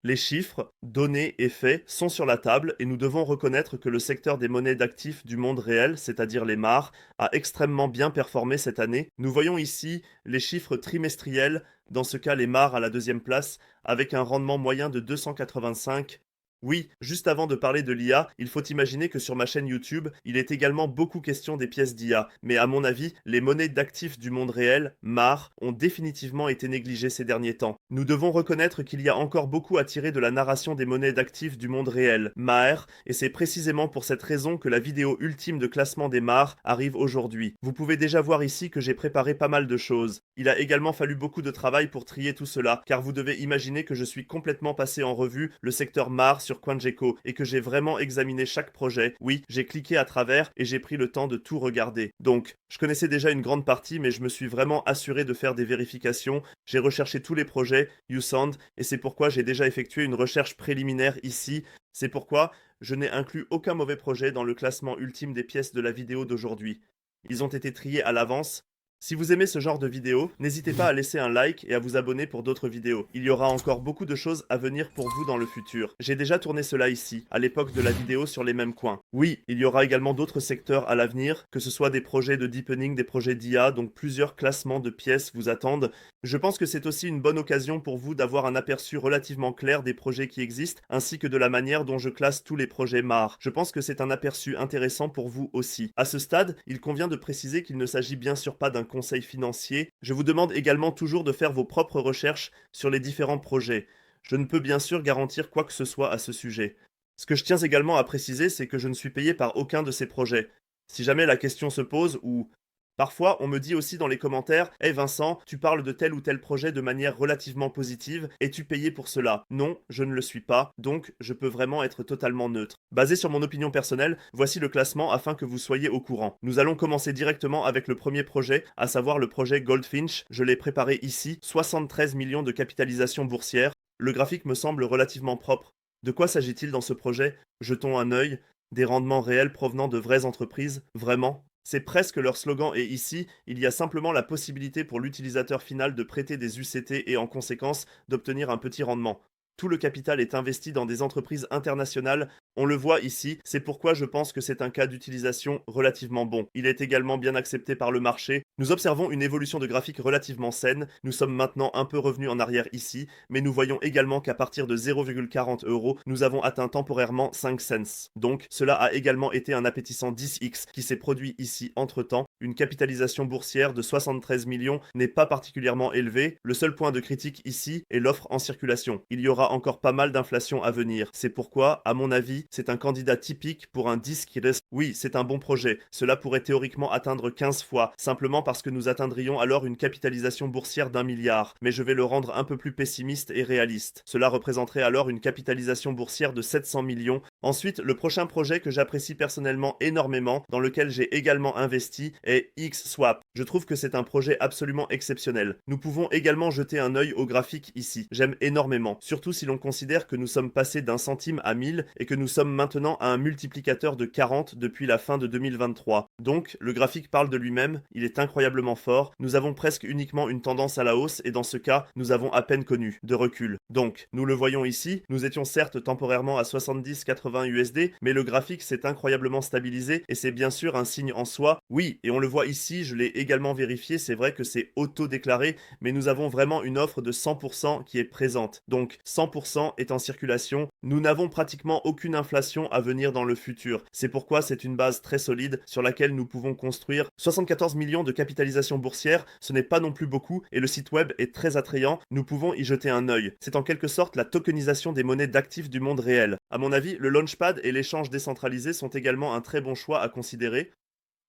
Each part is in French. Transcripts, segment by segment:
Les chiffres, données et faits sont sur la table et nous devons reconnaître que le secteur des monnaies d'actifs du monde réel, c'est-à-dire les MAR, a extrêmement bien performé cette année. Nous voyons ici les chiffres trimestriels, dans ce cas les MAR à la deuxième place, avec un rendement moyen de 285. Oui, juste avant de parler de l'IA, il faut imaginer que sur ma chaîne YouTube, il est également beaucoup question des pièces d'IA. Mais à mon avis, les monnaies d'actifs du monde réel, MAR, ont définitivement été négligées ces derniers temps. Nous devons reconnaître qu'il y a encore beaucoup à tirer de la narration des monnaies d'actifs du monde réel, MAR, et c'est précisément pour cette raison que la vidéo ultime de classement des MAR arrive aujourd'hui. Vous pouvez déjà voir ici que j'ai préparé pas mal de choses. Il a également fallu beaucoup de travail pour trier tout cela, car vous devez imaginer que je suis complètement passé en revue le secteur MAR sur CoinGecko et que j'ai vraiment examiné chaque projet. Oui, j'ai cliqué à travers et j'ai pris le temps de tout regarder. Donc, je connaissais déjà une grande partie, mais je me suis vraiment assuré de faire des vérifications. J'ai recherché tous les projets, YouSound, et c'est pourquoi j'ai déjà effectué une recherche préliminaire ici. C'est pourquoi je n'ai inclus aucun mauvais projet dans le classement ultime des pièces de la vidéo d'aujourd'hui. Ils ont été triés à l'avance. Si vous aimez ce genre de vidéo, n'hésitez pas à laisser un like et à vous abonner pour d'autres vidéos. Il y aura encore beaucoup de choses à venir pour vous dans le futur. J'ai déjà tourné cela ici, à l'époque de la vidéo sur les mêmes coins. Oui, il y aura également d'autres secteurs à l'avenir, que ce soit des projets de deepening, des projets d'IA, donc plusieurs classements de pièces vous attendent. Je pense que c'est aussi une bonne occasion pour vous d'avoir un aperçu relativement clair des projets qui existent, ainsi que de la manière dont je classe tous les projets MAR. Je pense que c'est un aperçu intéressant pour vous aussi. À ce stade, il convient de préciser qu'il ne s'agit bien sûr pas d'un conseil financier. Je vous demande également toujours de faire vos propres recherches sur les différents projets. Je ne peux bien sûr garantir quoi que ce soit à ce sujet. Ce que je tiens également à préciser, c'est que je ne suis payé par aucun de ces projets. Si jamais la question se pose ou parfois, on me dit aussi dans les commentaires: Hey Vincent, tu parles de tel ou tel projet de manière relativement positive, es-tu payé pour cela? Non, je ne le suis pas, donc je peux vraiment être totalement neutre. Basé sur mon opinion personnelle, voici le classement afin que vous soyez au courant. Nous allons commencer directement avec le premier projet, à savoir le projet Goldfinch. Je l'ai préparé ici, 73 millions de capitalisation boursière. Le graphique me semble relativement propre. De quoi s'agit-il dans ce projet? Jetons un œil. Des rendements réels provenant de vraies entreprises? Vraiment? C'est presque leur slogan et ici, il y a simplement la possibilité pour l'utilisateur final de prêter des UCT et en conséquence d'obtenir un petit rendement. Tout le capital est investi dans des entreprises internationales, on le voit ici, c'est pourquoi je pense que c'est un cas d'utilisation relativement bon. Il est également bien accepté par le marché. Nous observons une évolution de graphique relativement saine, nous sommes maintenant un peu revenus en arrière ici, mais nous voyons également qu'à partir de 0,40 euros, nous avons atteint temporairement 5 cents. Donc cela a également été un appétissant 10x qui s'est produit ici entre-temps. Une capitalisation boursière de 73 millions n'est pas particulièrement élevée. Le seul point de critique ici est l'offre en circulation. Il y aura encore pas mal d'inflation à venir. C'est pourquoi, à mon avis, c'est un candidat typique pour un 10 qui reste. Oui, c'est un bon projet. Cela pourrait théoriquement atteindre 15 fois, simplement parce que nous atteindrions alors une capitalisation boursière d'1 milliard. Mais je vais le rendre un peu plus pessimiste et réaliste. Cela représenterait alors une capitalisation boursière de 700 millions. Ensuite, le prochain projet que j'apprécie personnellement énormément, dans lequel j'ai également investi, est XSwap. Je trouve que c'est un projet absolument exceptionnel. Nous pouvons également jeter un œil au graphique ici. J'aime énormément, surtout si l'on considère que nous sommes passés d'un centime à 1000 et que nous sommes maintenant à un multiplicateur de 40 depuis la fin de 2023. Donc, le graphique parle de lui-même, il est incroyablement fort, nous avons presque uniquement une tendance à la hausse et dans ce cas, nous avons à peine connu de recul. Donc, nous le voyons ici, nous étions certes temporairement à 70-80 USD, mais le graphique s'est incroyablement stabilisé et c'est bien sûr un signe en soi. Oui, et on le voit ici, je l'ai également vérifié, c'est vrai que c'est auto-déclaré, mais nous avons vraiment une offre de 100% qui est présente. Donc 100% est en circulation. Nous n'avons pratiquement aucune inflation à venir dans le futur. C'est pourquoi c'est une base très solide sur laquelle nous pouvons construire. 74 millions de capitalisation boursière, ce n'est pas non plus beaucoup et le site web est très attrayant. Nous pouvons y jeter un œil. C'est en quelque sorte la tokenisation des monnaies d'actifs du monde réel. À mon avis, le Launchpad et l'échange décentralisé sont également un très bon choix à considérer.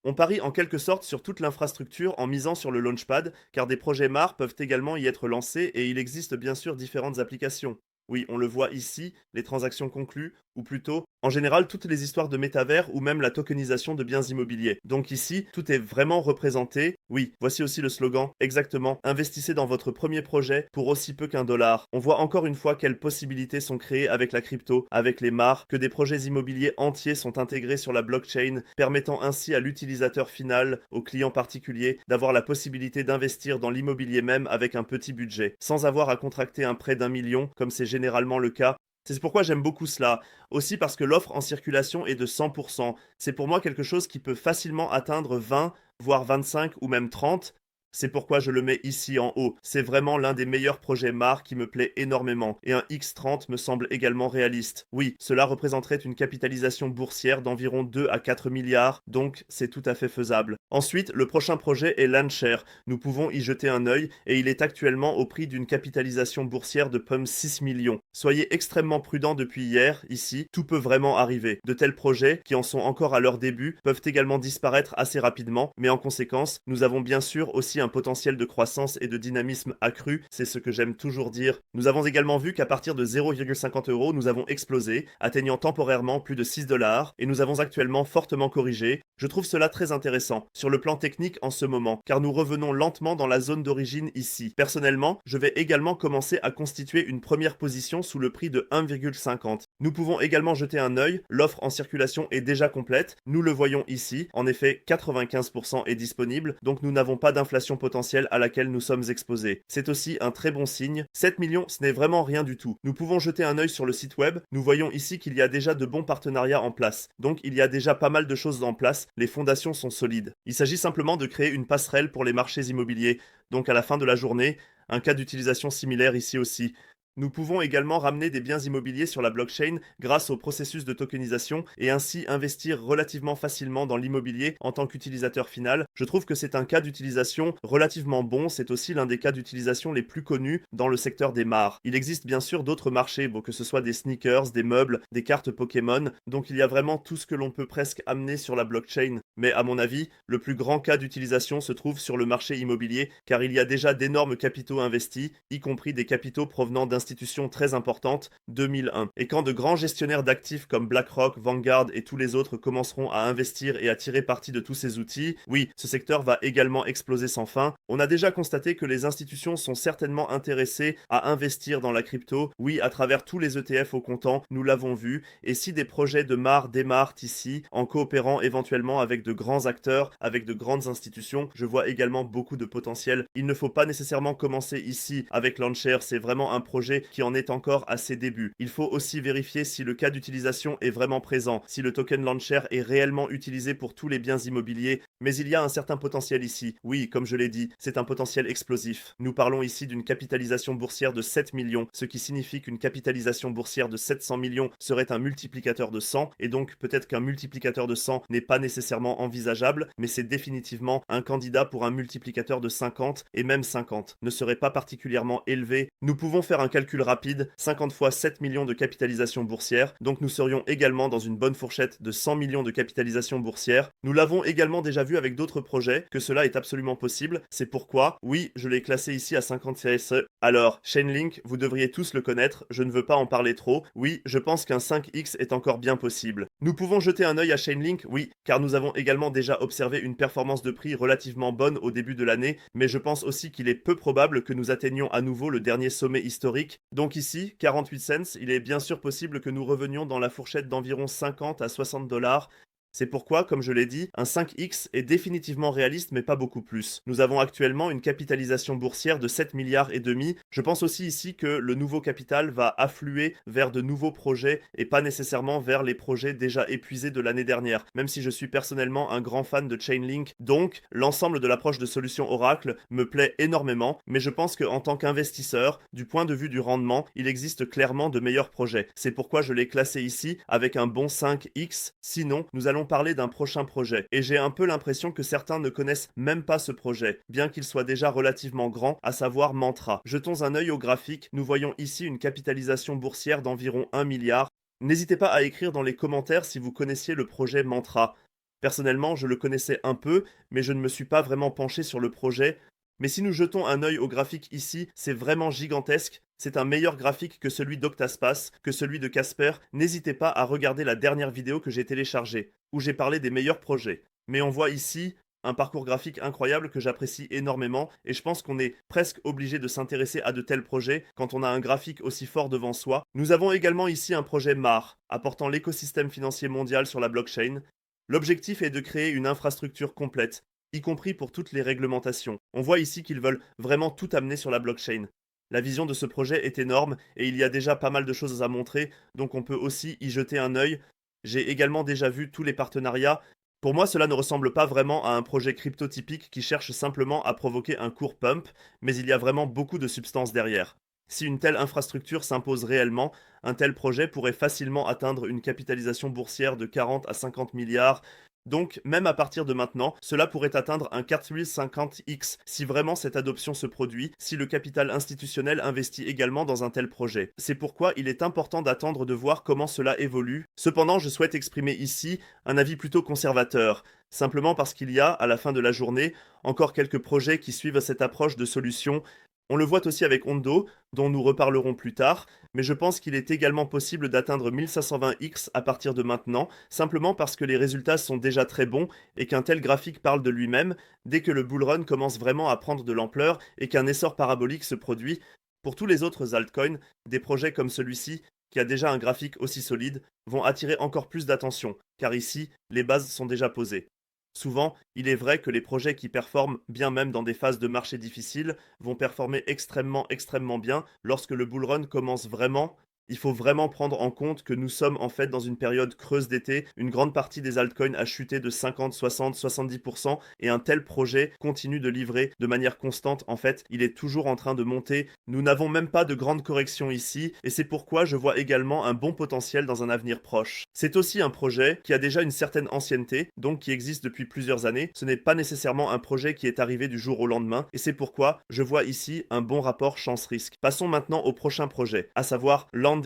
On parie en quelque sorte sur toute l'infrastructure en misant sur le Launchpad, car des projets MAR peuvent également y être lancés et il existe bien sûr différentes applications. Oui, on le voit ici, les transactions conclues, ou plutôt, en général, toutes les histoires de métavers ou même la tokenisation de biens immobiliers. Donc ici, tout est vraiment représenté. Oui, voici aussi le slogan, exactement, investissez dans votre premier projet pour aussi peu qu'un dollar. On voit encore une fois quelles possibilités sont créées avec la crypto, avec les MAR, que des projets immobiliers entiers sont intégrés sur la blockchain, permettant ainsi à l'utilisateur final, au client particulier, d'avoir la possibilité d'investir dans l'immobilier même avec un petit budget, sans avoir à contracter un prêt d'1 million, comme c'est généralement le cas. C'est pourquoi j'aime beaucoup cela. Aussi parce que l'offre en circulation est de 100%. C'est pour moi quelque chose qui peut facilement atteindre 20, voire 25 ou même 30. C'est pourquoi je le mets ici en haut. C'est vraiment l'un des meilleurs projets MAR qui me plaît énormément. Et un X30 me semble également réaliste. Oui, cela représenterait une capitalisation boursière d'environ 2 à 4 milliards, donc c'est tout à fait faisable. Ensuite, le prochain projet est Landshare. Nous pouvons y jeter un œil et il est actuellement au prix d'une capitalisation boursière de 6 millions. Soyez extrêmement prudents depuis hier, ici, tout peut vraiment arriver. De tels projets, qui en sont encore à leur début, peuvent également disparaître assez rapidement, mais en conséquence, nous avons bien sûr aussi un potentiel de croissance et de dynamisme accru, c'est ce que j'aime toujours dire. Nous avons également vu qu'à partir de 0,50 €, nous avons explosé, atteignant temporairement plus de 6 dollars, et nous avons actuellement fortement corrigé. Je trouve cela très intéressant, sur le plan technique en ce moment, car nous revenons lentement dans la zone d'origine ici. Personnellement, je vais également commencer à constituer une première position sous le prix de 1,50. Nous pouvons également jeter un œil, l'offre en circulation est déjà complète, nous le voyons ici, en effet 95% est disponible, donc nous n'avons pas d'inflation potentielle à laquelle nous sommes exposés. C'est aussi un très bon signe. 7 millions, ce n'est vraiment rien du tout. Nous pouvons jeter un œil sur le site web, nous voyons ici qu'il y a déjà de bons partenariats en place, donc il y a déjà pas mal de choses en place, les fondations sont solides. Il s'agit simplement de créer une passerelle pour les marchés immobiliers, donc à la fin de la journée, un cas d'utilisation similaire ici aussi. Nous pouvons également ramener des biens immobiliers sur la blockchain grâce au processus de tokenisation et ainsi investir relativement facilement dans l'immobilier en tant qu'utilisateur final. Je trouve que c'est un cas d'utilisation relativement bon, c'est aussi l'un des cas d'utilisation les plus connus dans le secteur des MAR. Il existe bien sûr d'autres marchés, bon, que ce soit des sneakers, des meubles, des cartes Pokémon, donc il y a vraiment tout ce que l'on peut presque amener sur la blockchain. Mais à mon avis, le plus grand cas d'utilisation se trouve sur le marché immobilier car il y a déjà d'énormes capitaux investis, y compris des capitaux provenant d'institutions très importantes, 2001. Et quand de grands gestionnaires d'actifs comme BlackRock, Vanguard et tous les autres commenceront à investir et à tirer parti de tous ces outils, oui, ce secteur va également exploser sans fin. On a déjà constaté que les institutions sont certainement intéressées à investir dans la crypto, oui, à travers tous les ETF au comptant, nous l'avons vu, et si des projets de MAR démarrent ici, en coopérant éventuellement avec de grands acteurs, avec de grandes institutions, je vois également beaucoup de potentiel. Il ne faut pas nécessairement commencer ici avec Landshare, c'est vraiment un projet qui en est encore à ses débuts. Il faut aussi vérifier si le cas d'utilisation est vraiment présent, si le token Landshare est réellement utilisé pour tous les biens immobiliers, mais il y a un certain potentiel ici. Oui, comme je l'ai dit, c'est un potentiel explosif. Nous parlons ici d'une capitalisation boursière de 7 millions, ce qui signifie qu'une capitalisation boursière de 700 millions serait un multiplicateur de 100, et donc peut-être qu'un multiplicateur de 100 n'est pas nécessairement envisageable, mais c'est définitivement un candidat pour un multiplicateur de 50, et même 50 ne serait pas particulièrement élevé. Nous pouvons faire un calcul rapide, 50 fois 7 millions de capitalisation boursière, donc nous serions également dans une bonne fourchette de 100 millions de capitalisation boursière. Nous l'avons également déjà vu avec d'autres projets, que cela est absolument possible, c'est pourquoi, oui, je l'ai classé ici à 50 CSE. Alors, Chainlink, vous devriez tous le connaître, je ne veux pas en parler trop, oui, je pense qu'un 5X est encore bien possible. Nous pouvons jeter un œil à Chainlink, oui, car nous avons également déjà observé une performance de prix relativement bonne au début de l'année, mais je pense aussi qu'il est peu probable que nous atteignions à nouveau le dernier sommet historique. Donc ici, 48 cents, il est bien sûr possible que nous revenions dans la fourchette d'environ 50 à 60 dollars. C'est pourquoi, comme je l'ai dit, un 5X est définitivement réaliste mais pas beaucoup plus. Nous avons actuellement une capitalisation boursière de 7 milliards et demi. Je pense aussi ici que le nouveau capital va affluer vers de nouveaux projets et pas nécessairement vers les projets déjà épuisés de l'année dernière, même si je suis personnellement un grand fan de Chainlink. Donc, l'ensemble de l'approche de solution Oracle me plaît énormément, mais je pense qu'en tant qu'investisseur, du point de vue du rendement, il existe clairement de meilleurs projets. C'est pourquoi je l'ai classé ici avec un bon 5X. Sinon, nous allons parler d'un prochain projet, et j'ai un peu l'impression que certains ne connaissent même pas ce projet, bien qu'il soit déjà relativement grand, à savoir Mantra. Jetons un œil au graphique, nous voyons ici une capitalisation boursière d'environ 1 milliard. N'hésitez pas à écrire dans les commentaires si vous connaissiez le projet Mantra. Personnellement, je le connaissais un peu, mais je ne me suis pas vraiment penché sur le projet. Mais si nous jetons un œil au graphique ici, c'est vraiment gigantesque. C'est un meilleur graphique que celui d'Octaspace, que celui de Casper. N'hésitez pas à regarder la dernière vidéo que j'ai téléchargée, où j'ai parlé des meilleurs projets. Mais on voit ici un parcours graphique incroyable que j'apprécie énormément, et je pense qu'on est presque obligé de s'intéresser à de tels projets quand on a un graphique aussi fort devant soi. Nous avons également ici un projet MAR, apportant l'écosystème financier mondial sur la blockchain. L'objectif est de créer une infrastructure complète, y compris pour toutes les réglementations. On voit ici qu'ils veulent vraiment tout amener sur la blockchain. La vision de ce projet est énorme et il y a déjà pas mal de choses à montrer, donc on peut aussi y jeter un œil. J'ai également déjà vu tous les partenariats. Pour moi, cela ne ressemble pas vraiment à un projet crypto typique qui cherche simplement à provoquer un court pump, mais il y a vraiment beaucoup de substance derrière. Si une telle infrastructure s'impose réellement, un tel projet pourrait facilement atteindre une capitalisation boursière de 40 à 50 milliards. Donc, même à partir de maintenant, cela pourrait atteindre un 4050X si vraiment cette adoption se produit, si le capital institutionnel investit également dans un tel projet. C'est pourquoi il est important d'attendre de voir comment cela évolue. Cependant, je souhaite exprimer ici un avis plutôt conservateur, simplement parce qu'il y a, à la fin de la journée, encore quelques projets qui suivent cette approche de solution. On le voit aussi avec Ondo, dont nous reparlerons plus tard, mais je pense qu'il est également possible d'atteindre 1520X à partir de maintenant, simplement parce que les résultats sont déjà très bons et qu'un tel graphique parle de lui-même dès que le bull run commence vraiment à prendre de l'ampleur et qu'un essor parabolique se produit. Pour tous les autres altcoins, des projets comme celui-ci, qui a déjà un graphique aussi solide, vont attirer encore plus d'attention, car ici, les bases sont déjà posées. Souvent, il est vrai que les projets qui performent, bien même dans des phases de marché difficiles, vont performer extrêmement bien lorsque le bull run commence vraiment. Il faut vraiment prendre en compte que nous sommes en fait dans une période creuse d'été, une grande partie des altcoins a chuté de 50, 60, 70% et un tel projet continue de livrer de manière constante. En fait, il est toujours en train de monter. Nous n'avons même pas de grande correction ici et c'est pourquoi je vois également un bon potentiel dans un avenir proche. C'est aussi un projet qui a déjà une certaine ancienneté, donc qui existe depuis plusieurs années. Ce n'est pas nécessairement un projet qui est arrivé du jour au lendemain et c'est pourquoi je vois ici un bon rapport chance-risque. Passons maintenant au prochain projet, à savoir LandX.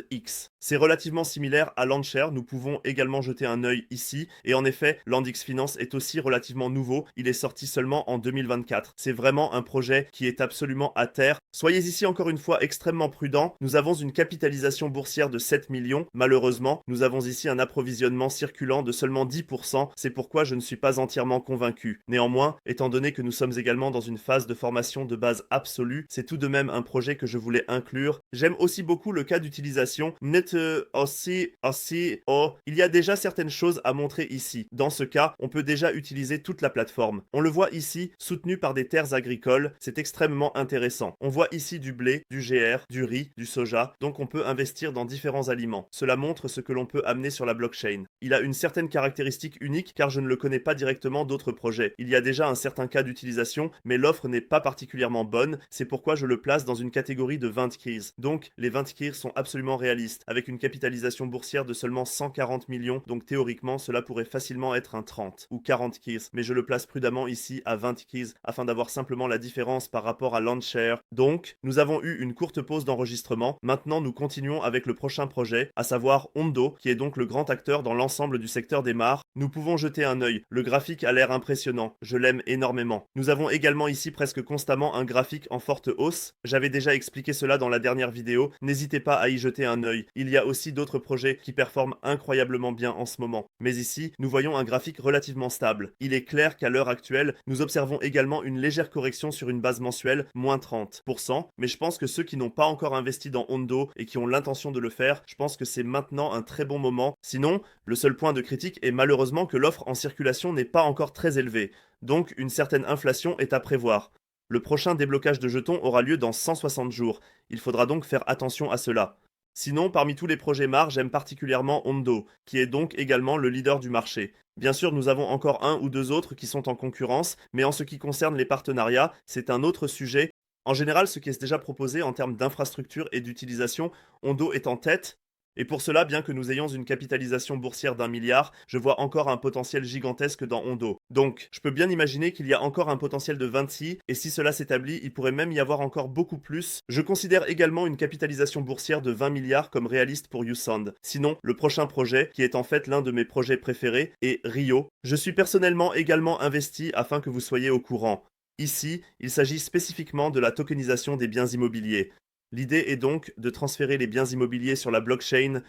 C'est relativement similaire à Landshare, nous pouvons également jeter un œil ici, et en effet, LandX Finance est aussi relativement nouveau, il est sorti seulement en 2024. C'est vraiment un projet qui est absolument à terre. Soyez ici encore une fois extrêmement prudents, nous avons une capitalisation boursière de 7 millions, malheureusement, nous avons ici un approvisionnement circulant de seulement 10%, c'est pourquoi je ne suis pas entièrement convaincu. Néanmoins, étant donné que nous sommes également dans une phase de formation de base absolue, c'est tout de même un projet que je voulais inclure. J'aime aussi beaucoup le cas d'utilisation. Il y a déjà certaines choses à montrer ici. Dans ce cas, on peut déjà utiliser toute la plateforme. On le voit ici, soutenu par des terres agricoles, c'est extrêmement intéressant. On voit ici du blé, du GR, du riz, du soja, donc on peut investir dans différents aliments. Cela montre ce que l'on peut amener sur la blockchain. Il a une certaine caractéristique unique car je ne le connais pas directement d'autres projets. Il y a déjà un certain cas d'utilisation, mais l'offre n'est pas particulièrement bonne, c'est pourquoi je le place dans une catégorie de 20 keys. Donc les 20 keys sont absolument réalistes, avec une capitalisation boursière de seulement 140 millions, donc théoriquement cela pourrait facilement être un 30 ou 40 keys, mais je le place prudemment ici à 20 keys afin d'avoir simplement la différence par rapport à Landshare. Donc nous avons eu une courte pause d'enregistrement, maintenant nous continuons avec le prochain projet, à savoir Ondo, qui est donc le grand acteur dans l'ensemble du secteur des mares. Nous pouvons jeter un œil, le graphique a l'air impressionnant, je l'aime énormément. Nous avons également ici presque constamment un graphique en forte hausse, j'avais déjà expliqué cela dans la dernière vidéo, n'hésitez pas à y jeter un œil. Il y a aussi d'autres projets qui performent incroyablement bien en ce moment. Mais ici, nous voyons un graphique relativement stable. Il est clair qu'à l'heure actuelle, nous observons également une légère correction sur une base mensuelle, moins 30%, mais je pense que ceux qui n'ont pas encore investi dans Ondo et qui ont l'intention de le faire, je pense que c'est maintenant un très bon moment. Sinon, le seul point de critique est malheureusement que l'offre en circulation n'est pas encore très élevée. Donc une certaine inflation est à prévoir. Le prochain déblocage de jetons aura lieu dans 160 jours. Il faudra donc faire attention à cela. Sinon, parmi tous les projets MAR, j'aime particulièrement Ondo, qui est donc également le leader du marché. Bien sûr, nous avons encore un ou deux autres qui sont en concurrence, mais en ce qui concerne les partenariats, c'est un autre sujet. En général, ce qui est déjà proposé en termes d'infrastructure et d'utilisation, Ondo est en tête. Et pour cela, bien que nous ayons une capitalisation boursière d'1 milliard, je vois encore un potentiel gigantesque dans Ondo. Donc, je peux bien imaginer qu'il y a encore un potentiel de 26, et si cela s'établit, il pourrait même y avoir encore beaucoup plus. Je considère également une capitalisation boursière de 20 milliards comme réaliste pour YouSound. Sinon, le prochain projet, qui est en fait l'un de mes projets préférés, est Rio. Je suis personnellement également investi afin que vous soyez au courant. Ici, il s'agit spécifiquement de la tokenisation des biens immobiliers. L'idée est donc de transférer les biens immobiliers sur la blockchain.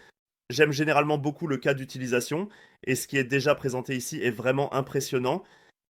J'aime généralement beaucoup le cas d'utilisation, et ce qui est déjà présenté ici est vraiment impressionnant.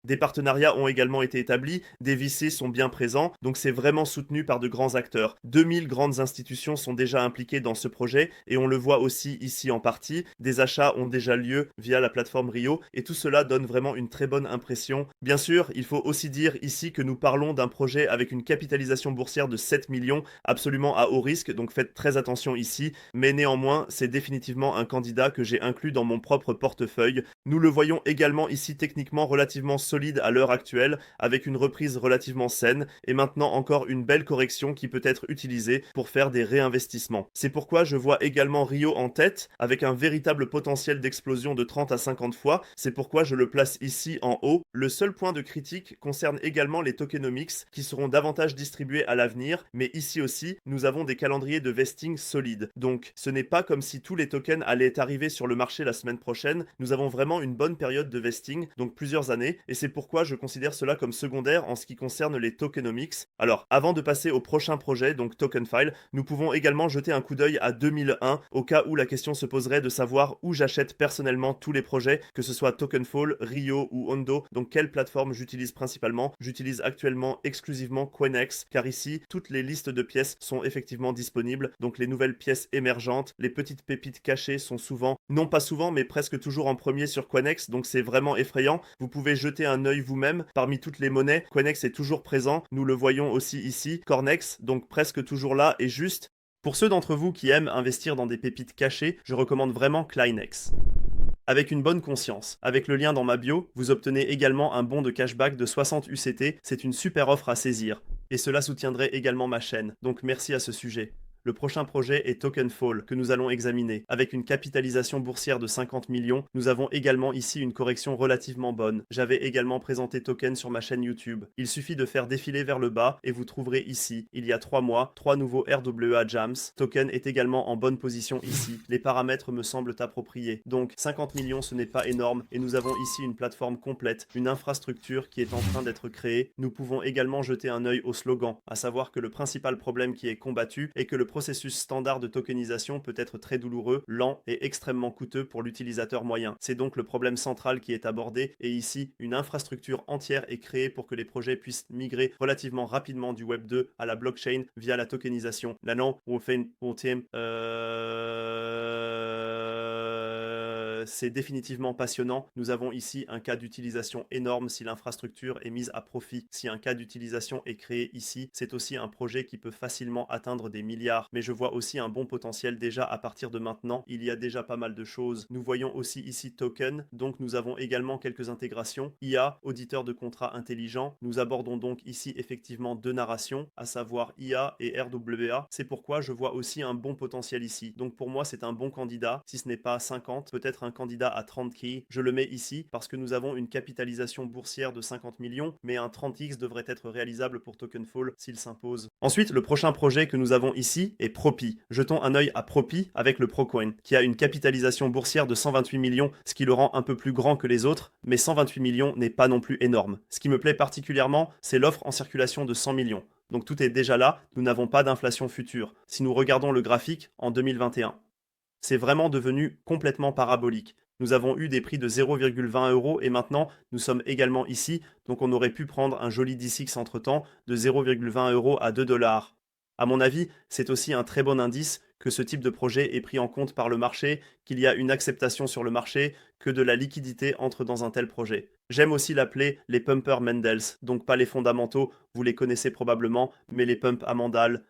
Des partenariats ont également été établis, des VC sont bien présents, donc c'est vraiment soutenu par de grands acteurs. 2000 grandes institutions sont déjà impliquées dans ce projet et on le voit aussi ici en partie. Des achats ont déjà lieu via la plateforme Rio et tout cela donne vraiment une très bonne impression. Bien sûr, il faut aussi dire ici que nous parlons d'un projet avec une capitalisation boursière de 7 millions, absolument à haut risque, donc faites très attention ici, mais néanmoins, c'est définitivement un candidat que j'ai inclus dans mon propre portefeuille. Nous le voyons également ici techniquement relativement solide à l'heure actuelle, avec une reprise relativement saine, et maintenant encore une belle correction qui peut être utilisée pour faire des réinvestissements. C'est pourquoi je vois également Rio en tête, avec un véritable potentiel d'explosion de 30 à 50 fois, c'est pourquoi je le place ici en haut. Le seul point de critique concerne également les tokenomics, qui seront davantage distribués à l'avenir, mais ici aussi, nous avons des calendriers de vesting solides. Donc, ce n'est pas comme si tous les tokens allaient arriver sur le marché la semaine prochaine, nous avons vraiment une bonne période de vesting, donc plusieurs années, et c'est pourquoi je considère cela comme secondaire en ce qui concerne les tokenomics. Alors, avant de passer au prochain projet, donc Tokenfile, nous pouvons également jeter un coup d'œil à 2001, au cas où la question se poserait de savoir où j'achète personnellement tous les projets, que ce soit Tokenfall, Rio ou Ondo, donc quelle plateforme j'utilise principalement. J'utilise actuellement exclusivement Coinex, car ici, toutes les listes de pièces sont effectivement disponibles, donc les nouvelles pièces émergentes, les petites pépites cachées sont souvent, non pas souvent, mais presque toujours en premier sur Coinex, donc c'est vraiment effrayant. Vous pouvez jeter un œil vous-même, parmi toutes les monnaies, Coinex est toujours présent, nous le voyons aussi ici, Cornex, donc presque toujours là, et juste, pour ceux d'entre vous qui aiment investir dans des pépites cachées, je recommande vraiment Clinex. Avec une bonne conscience. Avec le lien dans ma bio, vous obtenez également un bon de cashback de 60 UCT, c'est une super offre à saisir. Et cela soutiendrait également ma chaîne, donc merci à ce sujet. Le prochain projet est Tokenfall, que nous allons examiner. Avec une capitalisation boursière de 50 millions, nous avons également ici une correction relativement bonne. J'avais également présenté Token sur ma chaîne YouTube. Il suffit de faire défiler vers le bas et vous trouverez ici, il y a 3 mois, 3 nouveaux RWA Jams. Token est également en bonne position ici. Les paramètres me semblent appropriés. Donc 50 millions ce n'est pas énorme et nous avons ici une plateforme complète, une infrastructure qui est en train d'être créée. Nous pouvons également jeter un œil au slogan, à savoir que le principal problème qui est combattu est que le processus standard de tokenisation peut être très douloureux, lent et extrêmement coûteux pour l'utilisateur moyen. C'est donc le problème central qui est abordé et ici, une infrastructure entière est créée pour que les projets puissent migrer relativement rapidement du Web 2 à la blockchain via la tokenisation. Là non, on fait un team c'est définitivement passionnant. Nous avons ici un cas d'utilisation énorme si l'infrastructure est mise à profit. Si un cas d'utilisation est créé ici, c'est aussi un projet qui peut facilement atteindre des milliards. Mais je vois aussi un bon potentiel déjà à partir de maintenant. Il y a déjà pas mal de choses. Nous voyons aussi ici Token, donc nous avons également quelques intégrations. IA, auditeur de contrats intelligents. Nous abordons donc ici effectivement deux narrations, à savoir IA et RWA. C'est pourquoi je vois aussi un bon potentiel ici. Donc pour moi, c'est un bon candidat. Si ce n'est pas 50, peut-être un candidat à 30 qui, je le mets ici parce que nous avons une capitalisation boursière de 50 millions, mais un 30x devrait être réalisable pour Tokenfall s'il s'impose. Ensuite, le prochain projet que nous avons ici est Propi. Jetons un œil à Propi avec le Procoin, qui a une capitalisation boursière de 128 millions, ce qui le rend un peu plus grand que les autres, mais 128 millions n'est pas non plus énorme. Ce qui me plaît particulièrement, c'est l'offre en circulation de 100 millions. Donc tout est déjà là, nous n'avons pas d'inflation future. Si nous regardons le graphique en 2021, c'est vraiment devenu complètement parabolique. Nous avons eu des prix de 0,20 € et maintenant nous sommes également ici, donc on aurait pu prendre un joli D6 entre temps de 0,20 € à 2 dollars. À mon avis, c'est aussi un très bon indice que ce type de projet est pris en compte par le marché, qu'il y a une acceptation sur le marché, que de la liquidité entre dans un tel projet. J'aime aussi l'appeler les pumpers Mendels, donc pas les fondamentaux, vous les connaissez probablement, mais les pumps à mandales,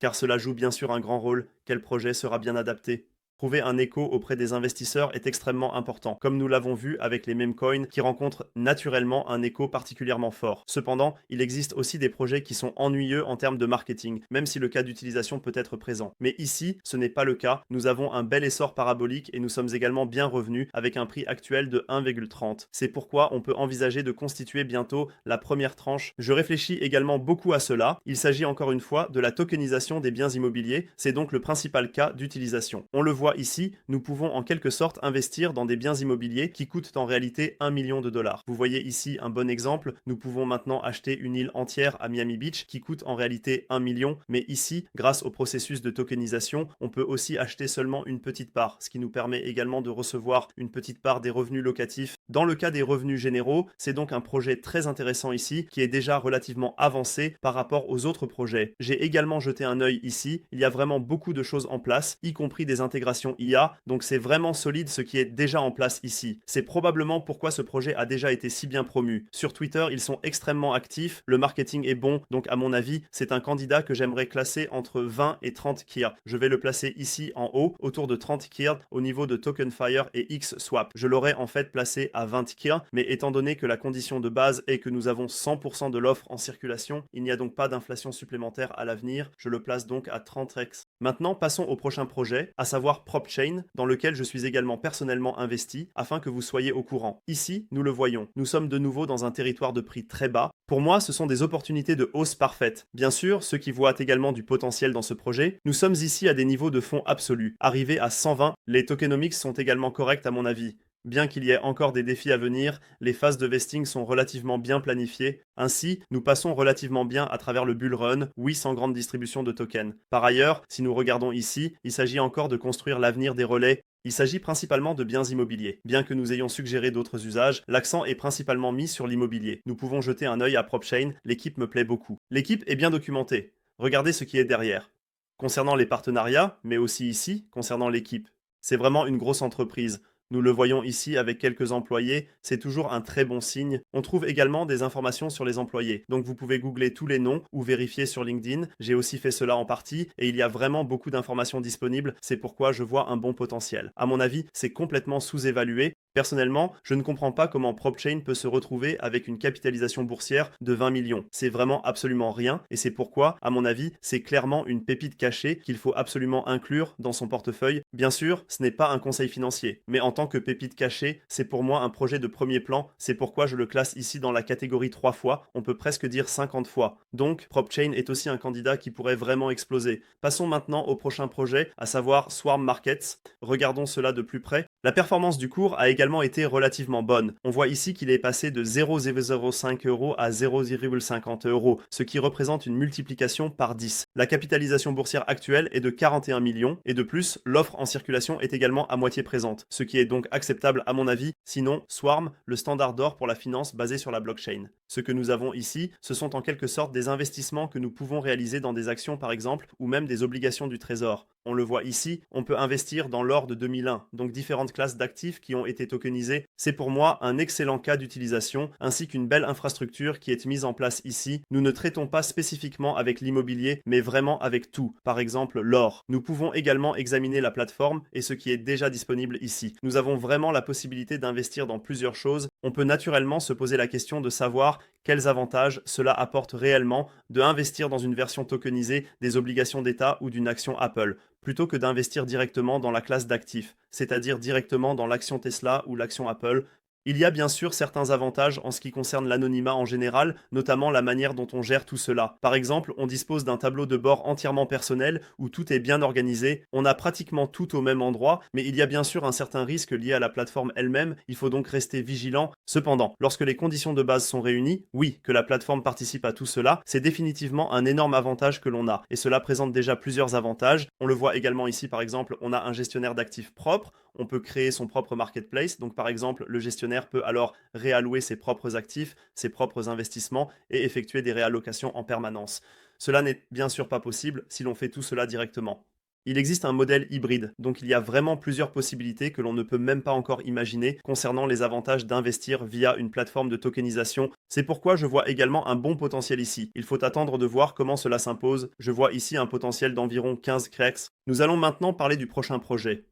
car cela joue bien sûr un grand rôle, quel projet sera bien adapté. Trouver un écho auprès des investisseurs est extrêmement important, comme nous l'avons vu avec les meme coins qui rencontrent naturellement un écho particulièrement fort. Cependant, il existe aussi des projets qui sont ennuyeux en termes de marketing, même si le cas d'utilisation peut être présent. Mais ici, ce n'est pas le cas, nous avons un bel essor parabolique et nous sommes également bien revenus avec un prix actuel de 1,30. C'est pourquoi on peut envisager de constituer bientôt la première tranche. Je réfléchis également beaucoup à cela, il s'agit encore une fois de la tokenisation des biens immobiliers, c'est donc le principal cas d'utilisation. On le voit voit ici, nous pouvons en quelque sorte investir dans des biens immobiliers qui coûtent en réalité 1 million de dollars. Vous voyez ici un bon exemple, nous pouvons maintenant acheter une île entière à Miami Beach qui coûte en réalité 1 million, mais ici, grâce au processus de tokenisation, on peut aussi acheter seulement une petite part, ce qui nous permet également de recevoir une petite part des revenus locatifs. Dans le cas des revenus généraux, c'est donc un projet très intéressant ici qui est déjà relativement avancé par rapport aux autres projets. J'ai également jeté un œil ici, il y a vraiment beaucoup de choses en place, y compris des intégrations IA, donc c'est vraiment solide ce qui est déjà en place ici. C'est probablement pourquoi ce projet a déjà été si bien promu. Sur Twitter, ils sont extrêmement actifs, le marketing est bon, donc à mon avis, c'est un candidat que j'aimerais classer entre 20 et 30 KIR. Je vais le placer ici en haut, autour de 30 KIR, au niveau de TokenFire et XSwap. Je l'aurais en fait placé à 20 KIR, mais étant donné que la condition de base est que nous avons 100% de l'offre en circulation, il n'y a donc pas d'inflation supplémentaire à l'avenir, je le place donc à 30x. Maintenant, passons au prochain projet, à savoir PropChain, dans lequel je suis également personnellement investi, afin que vous soyez au courant. Ici, nous le voyons, nous sommes de nouveau dans un territoire de prix très bas. Pour moi, ce sont des opportunités de hausse parfaites. Bien sûr, ceux qui voient également du potentiel dans ce projet, nous sommes ici à des niveaux de fonds absolus. Arrivés à 120, les tokenomics sont également corrects à mon avis. Bien qu'il y ait encore des défis à venir, les phases de vesting sont relativement bien planifiées. Ainsi, nous passons relativement bien à travers le bull run, oui sans grande distribution de tokens. Par ailleurs, si nous regardons ici, il s'agit encore de construire l'avenir des relais. Il s'agit principalement de biens immobiliers. Bien que nous ayons suggéré d'autres usages, l'accent est principalement mis sur l'immobilier. Nous pouvons jeter un œil à PropChain, l'équipe me plaît beaucoup. L'équipe est bien documentée. Regardez ce qui est derrière. Concernant les partenariats, mais aussi ici, concernant l'équipe. C'est vraiment une grosse entreprise. Nous le voyons ici avec quelques employés, c'est toujours un très bon signe. On trouve également des informations sur les employés, donc vous pouvez googler tous les noms ou vérifier sur LinkedIn. J'ai aussi fait cela en partie et il y a vraiment beaucoup d'informations disponibles, c'est pourquoi je vois un bon potentiel. À mon avis, c'est complètement sous-évalué. Personnellement, je ne comprends pas comment PropChain peut se retrouver avec une capitalisation boursière de 20 millions. C'est vraiment absolument rien et c'est pourquoi, à mon avis, c'est clairement une pépite cachée qu'il faut absolument inclure dans son portefeuille. Bien sûr, ce n'est pas un conseil financier, mais en tant que pépite cachée, c'est pour moi un projet de premier plan, c'est pourquoi je le classe ici dans la catégorie 3 fois, on peut presque dire 50 fois. Donc, PropChain est aussi un candidat qui pourrait vraiment exploser. Passons maintenant au prochain projet, à savoir Swarm Markets. Regardons cela de plus près. La performance du cours a également été relativement bonne. On voit ici qu'il est passé de 0,05 € à 0,50 €, ce qui représente une multiplication par 10. La capitalisation boursière actuelle est de 41 millions, et de plus, l'offre en circulation est également à moitié présente, ce qui est donc acceptable à mon avis, sinon Swarm, le standard d'or pour la finance basé sur la blockchain. Ce que nous avons ici, ce sont en quelque sorte des investissements que nous pouvons réaliser dans des actions par exemple, ou même des obligations du trésor. On le voit ici, on peut investir dans l'or de 2001, donc différentes classes d'actifs qui ont été tokenisées. C'est pour moi un excellent cas d'utilisation, ainsi qu'une belle infrastructure qui est mise en place ici. Nous ne traitons pas spécifiquement avec l'immobilier, mais vraiment avec tout, par exemple l'or. Nous pouvons également examiner la plateforme et ce qui est déjà disponible ici. Nous avons vraiment la possibilité d'investir dans plusieurs choses. On peut naturellement se poser la question de savoir quels avantages cela apporte réellement de investir dans une version tokenisée des obligations d'État ou d'une action Apple, plutôt que d'investir directement dans la classe d'actifs, c'est-à-dire directement dans l'action Tesla ou l'action Apple. Il y a bien sûr certains avantages en ce qui concerne l'anonymat en général, notamment la manière dont on gère tout cela. Par exemple, on dispose d'un tableau de bord entièrement personnel où tout est bien organisé, on a pratiquement tout au même endroit, mais il y a bien sûr un certain risque lié à la plateforme elle-même, il faut donc rester vigilant. Cependant, lorsque les conditions de base sont réunies, oui, que la plateforme participe à tout cela, c'est définitivement un énorme avantage que l'on a, et cela présente déjà plusieurs avantages. On le voit également ici, par exemple, on a un gestionnaire d'actifs propre, on peut créer son propre marketplace, donc par exemple, le gestionnaire peut alors réallouer ses propres actifs, ses propres investissements et effectuer des réallocations en permanence. Cela n'est bien sûr pas possible si l'on fait tout cela directement. Il existe un modèle hybride, donc il y a vraiment plusieurs possibilités que l'on ne peut même pas encore imaginer concernant les avantages d'investir via une plateforme de tokenisation. C'est pourquoi je vois également un bon potentiel ici. Il faut attendre de voir comment cela s'impose. Je vois ici un potentiel d'environ 15 CREX. Nous allons maintenant parler du prochain projet,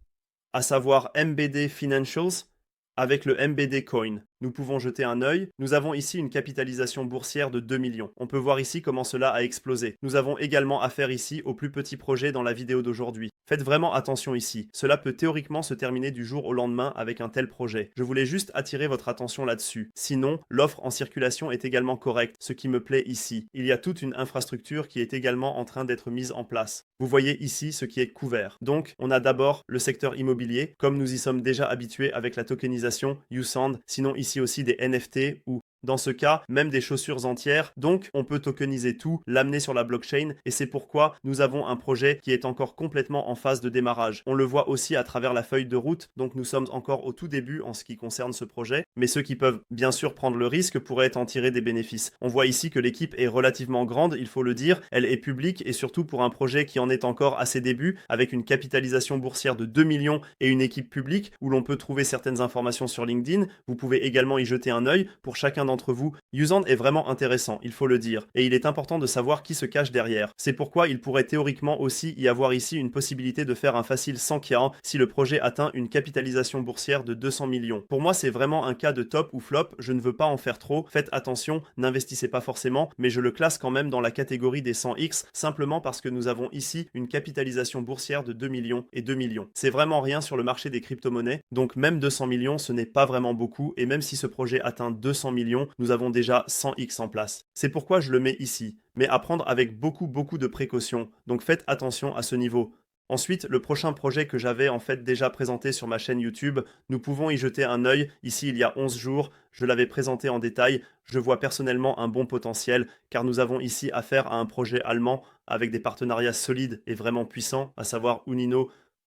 à savoir MBD Financials, avec le MBD Coin. Nous pouvons jeter un œil. Nous avons ici une capitalisation boursière de 2 millions. On peut voir ici comment cela a explosé. Nous avons également affaire ici au plus petit projet dans la vidéo d'aujourd'hui. Faites vraiment attention ici. Cela peut théoriquement se terminer du jour au lendemain avec un tel projet. Je voulais juste attirer votre attention là-dessus. Sinon, l'offre en circulation est également correcte, ce qui me plaît ici. Il y a toute une infrastructure qui est également en train d'être mise en place. Vous voyez ici ce qui est couvert. Donc, on a d'abord le secteur immobilier, comme nous y sommes déjà habitués avec la tokenisation Usand, sinon ici aussi des NFT ou dans ce cas, même des chaussures entières. Donc, on peut tokeniser tout, l'amener sur la blockchain, et c'est pourquoi nous avons un projet qui est encore complètement en phase de démarrage. On le voit aussi à travers la feuille de route, donc nous sommes encore au tout début en ce qui concerne ce projet, mais ceux qui peuvent bien sûr prendre le risque pourraient en tirer des bénéfices. On voit ici que l'équipe est relativement grande, il faut le dire, elle est publique, et surtout pour un projet qui en est encore à ses débuts, avec une capitalisation boursière de 2 millions et une équipe publique, où l'on peut trouver certaines informations sur LinkedIn. Vous pouvez également y jeter un œil pour chacun d'entre vous. Usand est vraiment intéressant, il faut le dire, et il est important de savoir qui se cache derrière. C'est pourquoi il pourrait théoriquement aussi y avoir ici une possibilité de faire un facile 100K si le projet atteint une capitalisation boursière de 200 millions. Pour moi, c'est vraiment un cas de top ou flop, je ne veux pas en faire trop, faites attention, n'investissez pas forcément, mais je le classe quand même dans la catégorie des 100X, simplement parce que nous avons ici une capitalisation boursière de 2 millions et 2 millions. C'est vraiment rien sur le marché des crypto-monnaies, donc même 200 millions, ce n'est pas vraiment beaucoup, et même si ce projet atteint 200 millions, nous avons déjà 100X en place. C'est pourquoi je le mets ici, mais à prendre avec beaucoup de précautions, donc faites attention à ce niveau. Ensuite, le prochain projet que j'avais en fait déjà présenté sur ma chaîne YouTube, nous pouvons y jeter un œil. Ici, il y a 11 jours, je l'avais présenté en détail. Je vois personnellement un bon potentiel, car nous avons ici affaire à un projet allemand avec des partenariats solides et vraiment puissants, à savoir Unino.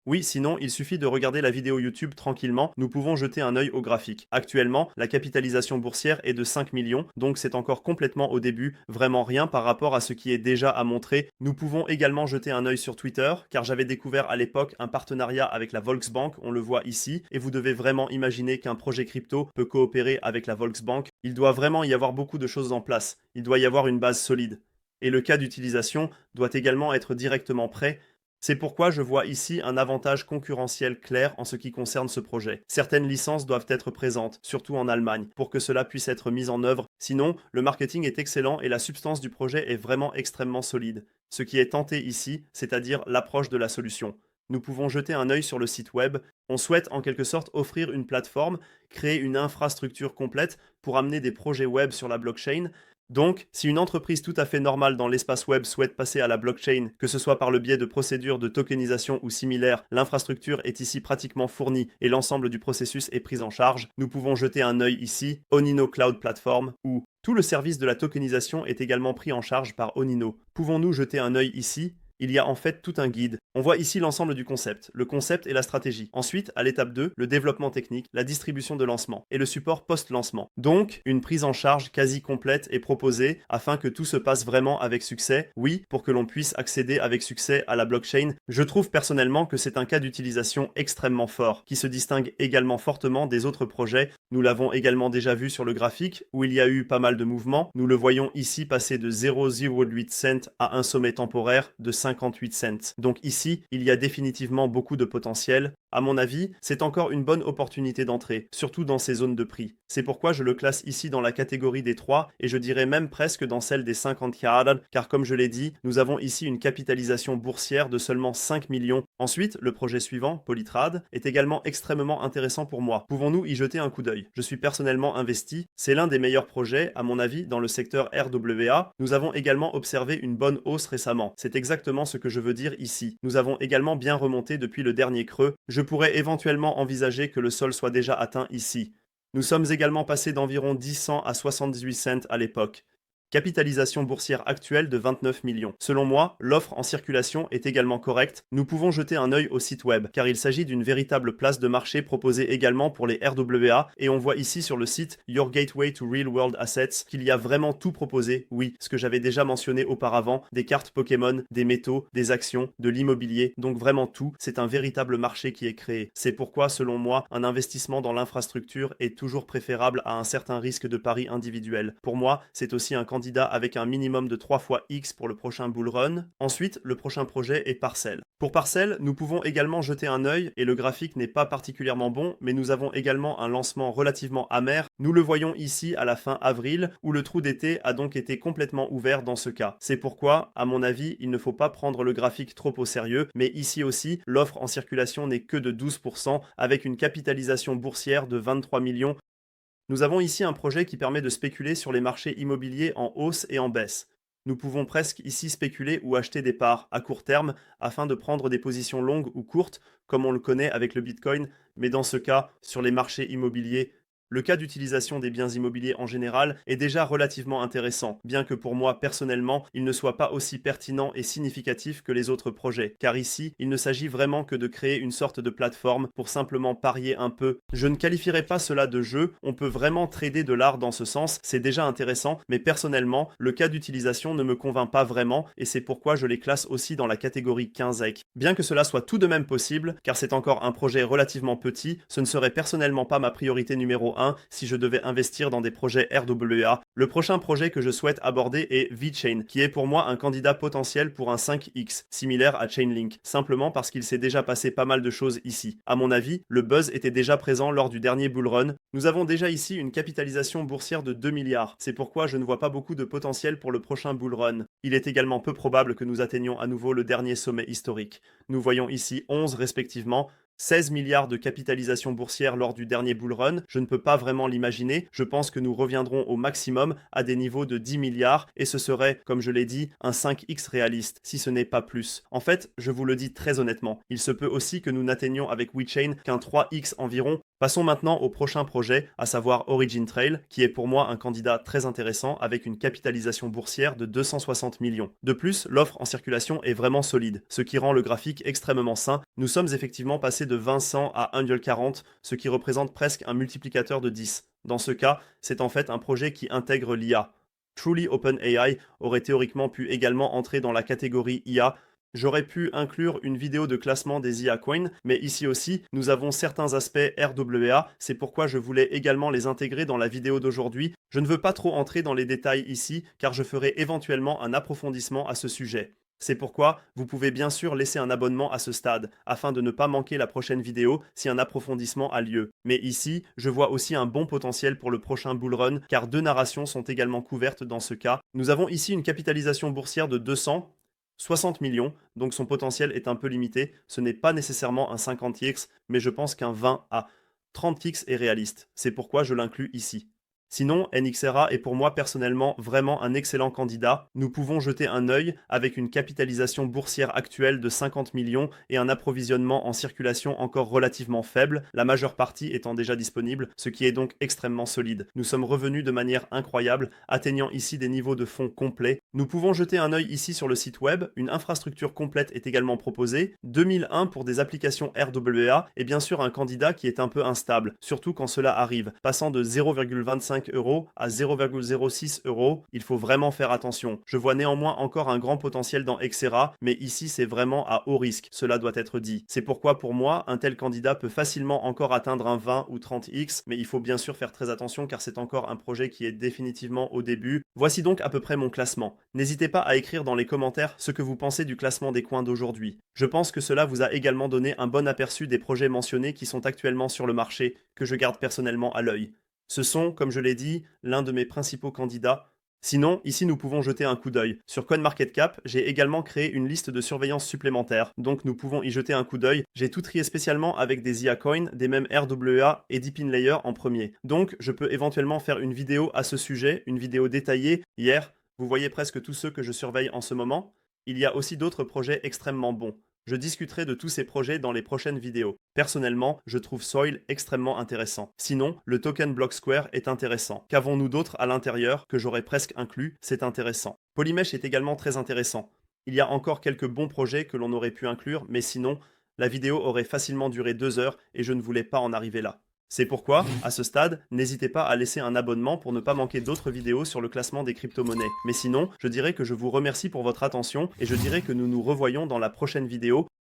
Oui, sinon, il suffit de regarder la vidéo YouTube tranquillement, nous pouvons jeter un œil au graphique. Actuellement, la capitalisation boursière est de 5 millions, donc c'est encore complètement au début, vraiment rien par rapport à ce qui est déjà à montrer. Nous pouvons également jeter un œil sur Twitter, car j'avais découvert à l'époque un partenariat avec la Volksbank, on le voit ici, et vous devez vraiment imaginer qu'un projet crypto peut coopérer avec la Volksbank. Il doit vraiment y avoir beaucoup de choses en place, il doit y avoir une base solide. Et le cas d'utilisation doit également être directement prêt. C'est pourquoi je vois ici un avantage concurrentiel clair en ce qui concerne ce projet. Certaines licences doivent être présentes, surtout en Allemagne, pour que cela puisse être mis en œuvre. Sinon, le marketing est excellent et la substance du projet est vraiment extrêmement solide. Ce qui est tenté ici, c'est-à-dire l'approche de la solution. Nous pouvons jeter un œil sur le site web. On souhaite en quelque sorte offrir une plateforme, créer une infrastructure complète pour amener des projets web sur la blockchain. Donc, si une entreprise tout à fait normale dans l'espace web souhaite passer à la blockchain, que ce soit par le biais de procédures de tokenisation ou similaires, l'infrastructure est ici pratiquement fournie et l'ensemble du processus est pris en charge. Nous pouvons jeter un œil ici, Onino Cloud Platform, où tout le service de la tokenisation est également pris en charge par Onino. Pouvons-nous jeter un œil ici ? Il y a en fait tout un guide. On voit ici l'ensemble du concept, le concept et la stratégie. Ensuite, à l'étape 2, le développement technique, la distribution de lancement et le support post-lancement. Donc, une prise en charge quasi complète est proposée afin que tout se passe vraiment avec succès. Oui, pour que l'on puisse accéder avec succès à la blockchain. Je trouve personnellement que c'est un cas d'utilisation extrêmement fort, qui se distingue également fortement des autres projets. Nous l'avons également déjà vu sur le graphique, où il y a eu pas mal de mouvements. Nous le voyons ici passer de 0,08 cents à un sommet temporaire de 58 cents. Donc ici, il y a définitivement beaucoup de potentiel. À mon avis, c'est encore une bonne opportunité d'entrée, surtout dans ces zones de prix. C'est pourquoi je le classe ici dans la catégorie des 3 et je dirais même presque dans celle des 50K, car comme je l'ai dit, nous avons ici une capitalisation boursière de seulement 5 millions. Ensuite, le projet suivant, Polytrad, est également extrêmement intéressant pour moi. Pouvons-nous y jeter un coup d'œil? Je suis personnellement investi, c'est l'un des meilleurs projets, à mon avis, dans le secteur RWA. Nous avons également observé une bonne hausse récemment. C'est exactement ce que je veux dire ici. Nous avons également bien remonté depuis le dernier creux. Je pourrais éventuellement envisager que le sol soit déjà atteint ici. Nous sommes également passés d'environ 10 cents à 78 cents à l'époque. Capitalisation boursière actuelle de 29 millions. Selon moi, l'offre en circulation est également correcte. Nous pouvons jeter un œil au site web, car il s'agit d'une véritable place de marché proposée également pour les RWA, et on voit ici sur le site Your Gateway to Real World Assets qu'il y a vraiment tout proposé. Oui, ce que j'avais déjà mentionné auparavant, des cartes Pokémon, des métaux, des actions, de l'immobilier, donc vraiment tout. C'est un véritable marché qui est créé. C'est pourquoi, selon moi, un investissement dans l'infrastructure est toujours préférable à un certain risque de pari individuel. Pour moi, c'est aussi un candidat avec un minimum de 3 fois X pour le prochain bull run. Ensuite, le prochain projet est Parcel. Pour Parcel, nous pouvons également jeter un œil et le graphique n'est pas particulièrement bon, mais nous avons également un lancement relativement amer. Nous le voyons ici à la fin avril, où le trou d'été a donc été complètement ouvert dans ce cas. C'est pourquoi, à mon avis, il ne faut pas prendre le graphique trop au sérieux, mais ici aussi, l'offre en circulation n'est que de 12%, avec une capitalisation boursière de 23 millions. Nous avons ici un projet qui permet de spéculer sur les marchés immobiliers en hausse et en baisse. Nous pouvons presque ici spéculer ou acheter des parts à court terme afin de prendre des positions longues ou courtes, comme on le connaît avec le Bitcoin, mais dans ce cas, sur les marchés immobiliers, le cas d'utilisation des biens immobiliers en général est déjà relativement intéressant, bien que pour moi personnellement, il ne soit pas aussi pertinent et significatif que les autres projets, car ici, il ne s'agit vraiment que de créer une sorte de plateforme pour simplement parier un peu. Je ne qualifierais pas cela de jeu, on peut vraiment trader de l'art dans ce sens, c'est déjà intéressant, mais personnellement, le cas d'utilisation ne me convainc pas vraiment, et c'est pourquoi je les classe aussi dans la catégorie 15ec. Bien que cela soit tout de même possible, car c'est encore un projet relativement petit, ce ne serait personnellement pas ma priorité numéro 1 si je devais investir dans des projets RWA. Le prochain projet que je souhaite aborder est VeChain, qui est pour moi un candidat potentiel pour un 5X, similaire à Chainlink, simplement parce qu'il s'est déjà passé pas mal de choses ici. À mon avis, le buzz était déjà présent lors du dernier bull run. Nous avons déjà ici une capitalisation boursière de 2 milliards, c'est pourquoi je ne vois pas beaucoup de potentiel pour le prochain bull run. Il est également peu probable que nous atteignions à nouveau le dernier sommet historique. Nous voyons ici 11 respectivement, 16 milliards de capitalisation boursière lors du dernier bull run, je ne peux pas vraiment l'imaginer, je pense que nous reviendrons au maximum à des niveaux de 10 milliards et ce serait, comme je l'ai dit, un 5x réaliste, si ce n'est pas plus. En fait, je vous le dis très honnêtement, il se peut aussi que nous n'atteignions avec VeChain qu'un 3x environ. Passons maintenant au prochain projet, à savoir Origin Trail, qui est pour moi un candidat très intéressant avec une capitalisation boursière de 260 millions. De plus, l'offre en circulation est vraiment solide, ce qui rend le graphique extrêmement sain. Nous sommes effectivement passés de 20 à 1,40, ce qui représente presque un multiplicateur de 10. Dans ce cas, c'est en fait un projet qui intègre l'IA. Truly Open AI aurait théoriquement pu également entrer dans la catégorie IA. J'aurais pu inclure une vidéo de classement des IA Coins, mais ici aussi, nous avons certains aspects RWA, c'est pourquoi je voulais également les intégrer dans la vidéo d'aujourd'hui. Je ne veux pas trop entrer dans les détails ici, car je ferai éventuellement un approfondissement à ce sujet. C'est pourquoi vous pouvez bien sûr laisser un abonnement à ce stade, afin de ne pas manquer la prochaine vidéo si un approfondissement a lieu. Mais ici, je vois aussi un bon potentiel pour le prochain bull run, car 2 narrations sont également couvertes dans ce cas. Nous avons ici une capitalisation boursière de 260 millions, donc son potentiel est un peu limité. Ce n'est pas nécessairement un 50x, mais je pense qu'un 20 à 30x est réaliste. C'est pourquoi je l'inclus ici. Sinon, NXRA est pour moi personnellement vraiment un excellent candidat. Nous pouvons jeter un œil avec une capitalisation boursière actuelle de 50 millions et un approvisionnement en circulation encore relativement faible, la majeure partie étant déjà disponible, ce qui est donc extrêmement solide. Nous sommes revenus de manière incroyable, atteignant ici des niveaux de fonds complets. Nous pouvons jeter un œil ici sur le site web, une infrastructure complète est également proposée, 2001 pour des applications RWA et bien sûr un candidat qui est un peu instable, surtout quand cela arrive, passant de 0,25 € à 0,06 €, il faut vraiment faire attention. Je vois néanmoins encore un grand potentiel dans Xera, mais ici c'est vraiment à haut risque, cela doit être dit. C'est pourquoi pour moi, un tel candidat peut facilement encore atteindre un 20 ou 30x, mais il faut bien sûr faire très attention car c'est encore un projet qui est définitivement au début. Voici donc à peu près mon classement. N'hésitez pas à écrire dans les commentaires ce que vous pensez du classement des coins d'aujourd'hui. Je pense que cela vous a également donné un bon aperçu des projets mentionnés qui sont actuellement sur le marché, que je garde personnellement à l'œil. Ce sont, comme je l'ai dit, l'un de mes principaux candidats. Sinon, ici nous pouvons jeter un coup d'œil. Sur CoinMarketCap, j'ai également créé une liste de surveillance supplémentaire, donc nous pouvons y jeter un coup d'œil. J'ai tout trié spécialement avec des IA Coins, des mêmes RWA et Deepin Layer en premier. Donc je peux éventuellement faire une vidéo à ce sujet, une vidéo détaillée. Hier, vous voyez presque tous ceux que je surveille en ce moment. Il y a aussi d'autres projets extrêmement bons. Je discuterai de tous ces projets dans les prochaines vidéos. Personnellement, je trouve Soil extrêmement intéressant. Sinon, le token Block Square est intéressant. Qu'avons-nous d'autre à l'intérieur que j'aurais presque inclus? C'est intéressant. Polymesh est également très intéressant. Il y a encore quelques bons projets que l'on aurait pu inclure, mais sinon, la vidéo aurait facilement duré 2 heures et je ne voulais pas en arriver là. C'est pourquoi, à ce stade, n'hésitez pas à laisser un abonnement pour ne pas manquer d'autres vidéos sur le classement des crypto-monnaies. Mais sinon, je dirais que je vous remercie pour votre attention et je dirais que nous nous revoyons dans la prochaine vidéo.